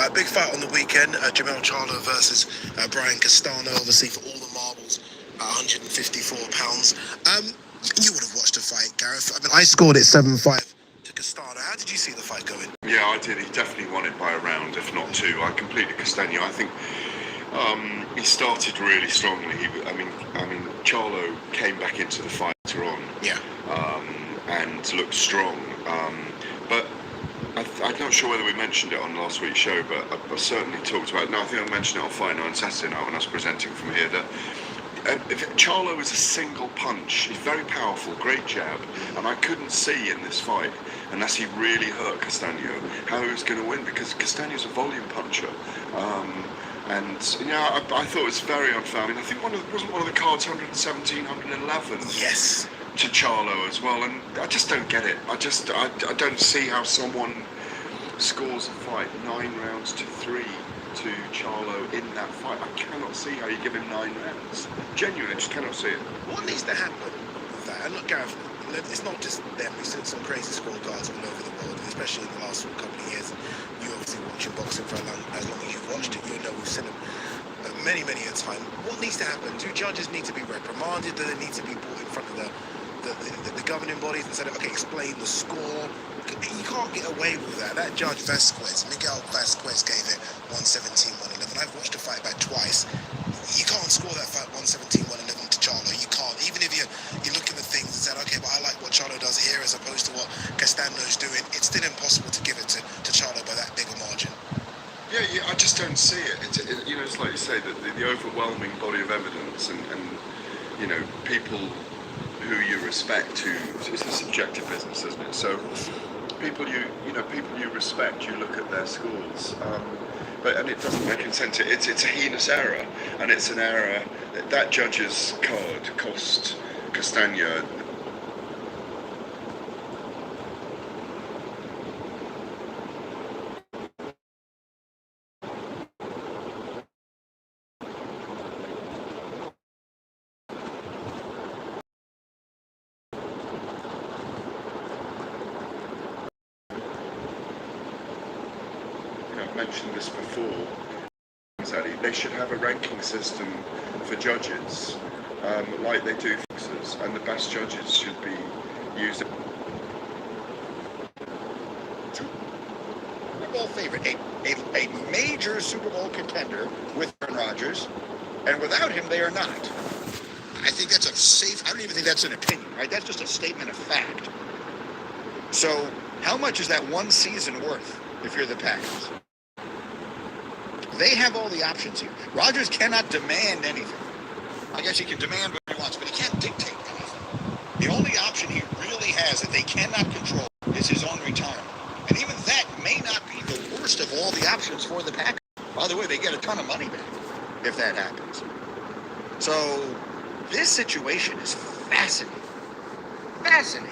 Big fight on the weekend. Jamel Charlo versus Brian Castano, obviously for all the marbles, 154 pounds. You would have watched the fight, Gareth. I mean, I scored it 7-5 to Castano. How did you see the fight going? Yeah, I did. He definitely won it by a round, if not two. I completed Castano. I think he started really strongly. I mean, Charlo came back into the fight later on. Yeah. And looked strong. But I'm not sure whether we mentioned it on last week's show, but I certainly talked about it. No, I think I mentioned it on Fight Night on Saturday night when I was presenting from here, that Charlo is a single punch. He's very powerful, great jab, and I couldn't see in this fight, unless he really hurt Castano, how he was going to win, because Castano's a volume puncher. And I thought it was very unfair. I mean, I think wasn't one of the cards 117, 111. Yes. To Charlo as well, and I just don't get it. I don't see how someone scores a fight 9 rounds to 3 to Charlo in that fight. I cannot see how you give him 9 rounds. Genuinely, I just cannot see it. What needs to happen with that? And look, Gareth, it's not just them. We've seen some crazy scorecards all over the world, especially in the last couple of years. You obviously watching boxing for as long as you've watched it. You know we've seen them many a time. What needs to happen? Do judges need to be reprimanded? Do they need to be brought in front of the governing bodies and said, okay, explain the score? You can't get away with that. That judge Miguel Vasquez gave it 117, 111. I've watched the fight back twice. You can't score that fight 117, 111 to Charlo. You can't. Even if you look at the things and said, okay, but I like what Charlo does here as opposed to what Castano's doing, it's still impossible to give it to Charlo by that big a margin. Yeah, I just don't see it. It's like you say, that the overwhelming body of evidence and people who you respect, it's a subjective business, isn't it? So people you respect, you look at their scores, and it doesn't make any sense. It's a heinous error, and it's an error that judge's card cost Castano. I've mentioned this before. They should have a ranking system for judges, like they do for boxers, and the best judges should be used. Super Bowl favorite, a major Super Bowl contender with Aaron Rodgers, and without him, they are not. I think that's I don't even think that's an opinion, right? That's just a statement of fact. So, how much is that one season worth if you're the Packers? They have all the options here. Rodgers cannot demand anything. I guess he can demand what he wants, but he can't dictate anything. The only option he really has that they cannot control is his own retirement. And even that may not be the worst of all the options for the Packers. By the way, they get a ton of money back if that happens. So this situation is fascinating. Fascinating.